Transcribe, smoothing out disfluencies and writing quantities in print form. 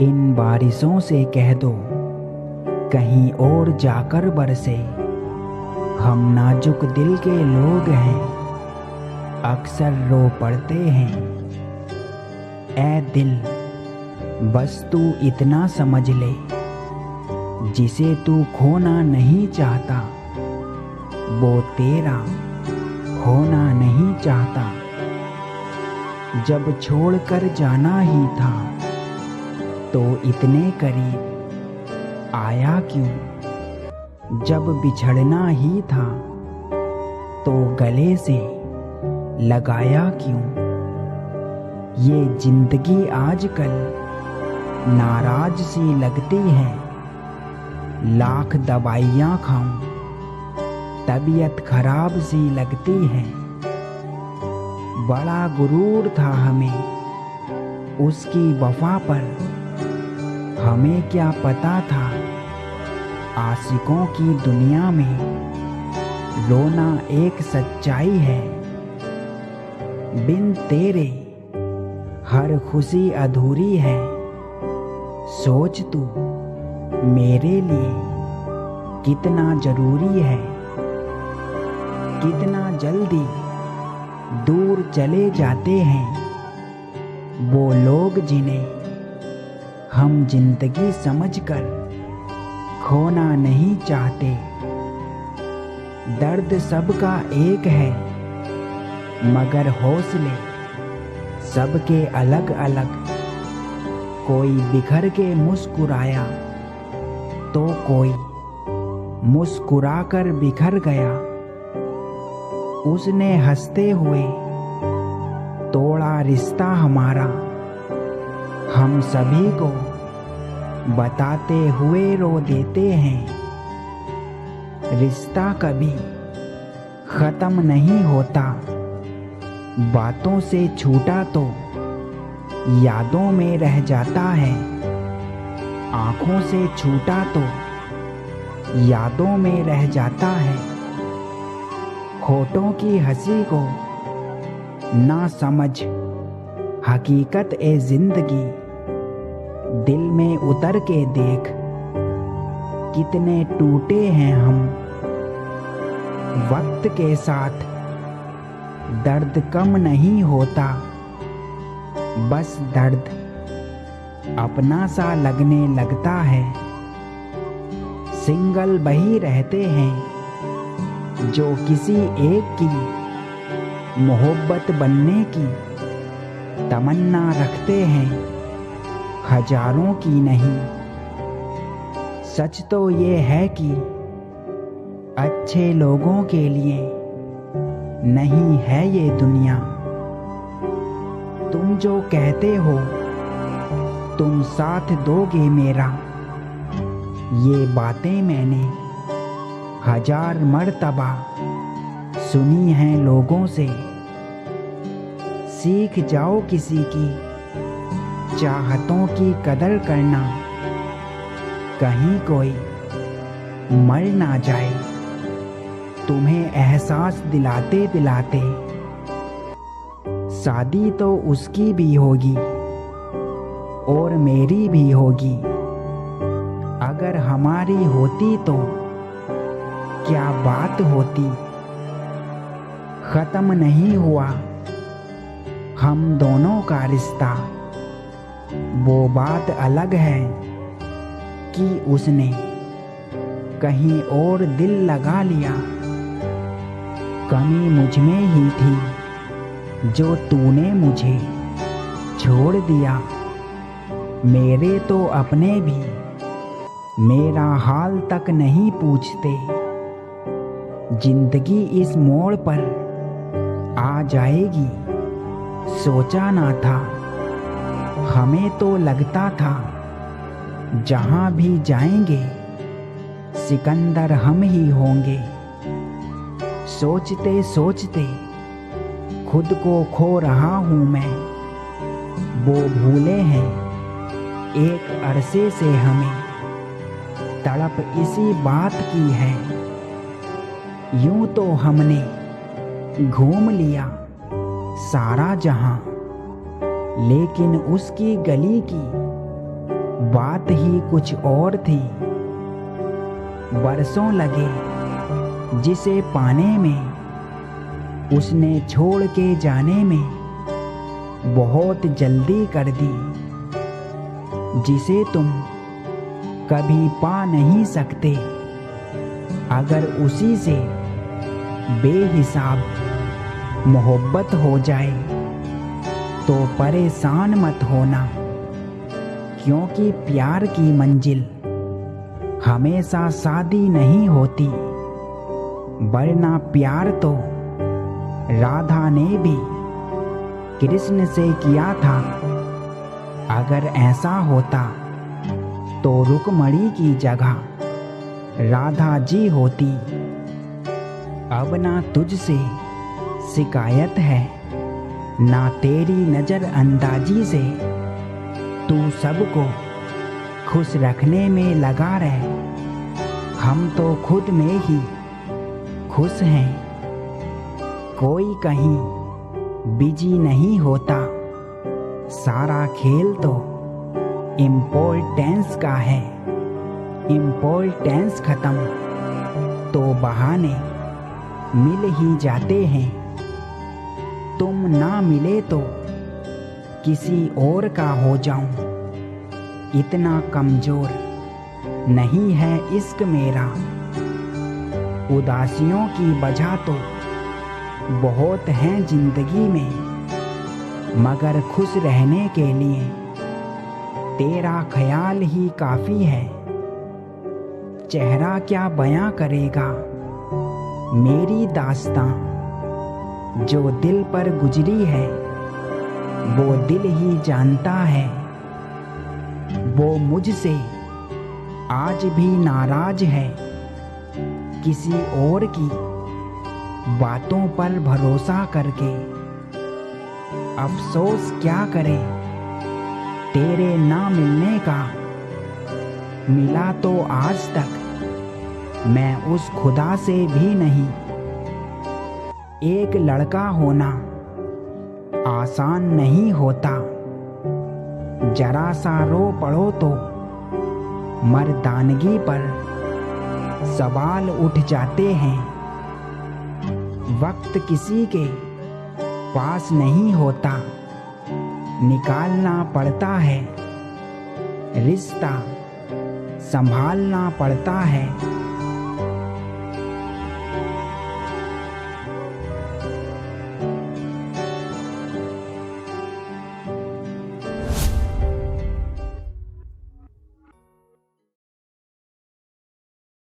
इन बारिशों से कह दो कहीं और जाकर बरसे। हम नाजुक दिल के लोग हैं, अक्सर रो पड़ते हैं। ऐ दिल, बस तू इतना समझ ले, जिसे तू खोना नहीं चाहता वो तेरा होना नहीं चाहता। जब छोड़कर जाना ही था तो इतने करीब आया क्यों? जब बिछड़ना ही था तो गले से लगाया क्यों? ये जिंदगी आजकल नाराज सी लगती है। लाख दवाइयाँ खाऊं तबीयत खराब सी लगती है। बड़ा गुरूर था हमें उसकी वफा पर, हमें क्या पता था आशिकों की दुनिया में रोना एक सच्चाई है। बिन तेरे हर खुशी अधूरी है। सोच तू मेरे लिए कितना जरूरी है। कितना जल्दी दूर चले जाते हैं वो लोग जिन्हें हम जिंदगी समझकर खोना नहीं चाहते। दर्द सबका एक है मगर हौसले सबके अलग अलग। कोई बिखर के मुस्कुराया तो कोई मुस्कुराकर बिखर गया। उसने हंसते हुए तोड़ा रिश्ता हमारा, हम सभी को बताते हुए रो देते हैं। रिश्ता कभी खत्म नहीं होता, बातों से छूटा तो यादों में रह जाता है। आँखों से छूटा तो यादों में रह जाता है। होठों की हंसी को ना समझ हकीकत ए जिंदगी। दिल में उतर के देख कितने टूटे हैं हम। वक्त के साथ दर्द कम नहीं होता, बस दर्द अपना सा लगने लगता है। सिंगल वही रहते हैं जो किसी एक की मोहब्बत बनने की तमन्ना रखते हैं, हजारों की नहीं। सच तो ये है कि अच्छे लोगों के लिए नहीं है ये दुनिया। तुम जो कहते हो तुम साथ दोगे मेरा, ये बातें मैंने हजार मर्तबा सुनी हैं लोगों से। सीख जाओ किसी की चाहतों की कदर करना, कहीं कोई मर ना जाए तुम्हें एहसास दिलाते दिलाते। शादी तो उसकी भी होगी और मेरी भी होगी। अगर हमारी होती तो क्या बात होती। खत्म नहीं हुआ हम दोनों का रिश्ता, वो बात अलग है कि उसने कहीं और दिल लगा लिया। कमी मुझ में ही थी जो तूने मुझे छोड़ दिया। मेरे तो अपने भी मेरा हाल तक नहीं पूछते। जिंदगी इस मोड़ पर आ जाएगी सोचा ना था। हमें तो लगता था जहां भी जाएंगे सिकंदर हम ही होंगे। सोचते सोचते खुद को खो रहा हूँ मैं। वो भूले हैं एक अरसे से हमें, तड़प इसी बात की है। यूं तो हमने घूम लिया सारा जहां, लेकिन उसकी गली की बात ही कुछ और थी। बरसों लगे जिसे पाने में, उसने छोड़ के जाने में बहुत जल्दी कर दी। जिसे तुम कभी पा नहीं सकते, अगर उसी से बेहिसाब मोहब्बत हो जाए तो परेशान मत होना, क्योंकि प्यार की मंजिल हमेशा शादी नहीं होती। वरना प्यार तो राधा ने भी कृष्ण से किया था। अगर ऐसा होता तो रुक्मणी की जगह राधा जी होती। अब ना तुझसे शिकायत है, ना तेरी नजर अंदाजी से। तू सबको खुश रखने में लगा रहे, हम तो खुद में ही खुश हैं। कोई कहीं बिजी नहीं होता, सारा खेल तो इम्पोर्टेंस का है। इम्पोर्टेंस खत्म तो बहाने मिल ही जाते हैं। तुम ना मिले तो किसी और का हो जाऊं, इतना कमजोर नहीं है इश्क मेरा। उदासियों की वजह तो बहुत हैं जिंदगी में, मगर खुश रहने के लिए तेरा ख्याल ही काफी है। चेहरा क्या बयां करेगा मेरी दास्तां, जो दिल पर गुजरी है वो दिल ही जानता है। वो मुझसे आज भी नाराज है, किसी और की बातों पर भरोसा करके। अफसोस क्या करे तेरे ना मिलने का, मिला तो आज तक मैं उस खुदा से भी नहीं। एक लड़का होना आसान नहीं होता, जरा सा रो पड़ो तो मर्दानगी पर सवाल उठ जाते हैं। वक्त किसी के पास नहीं होता, निकालना पड़ता है। रिश्ता संभालना पड़ता है।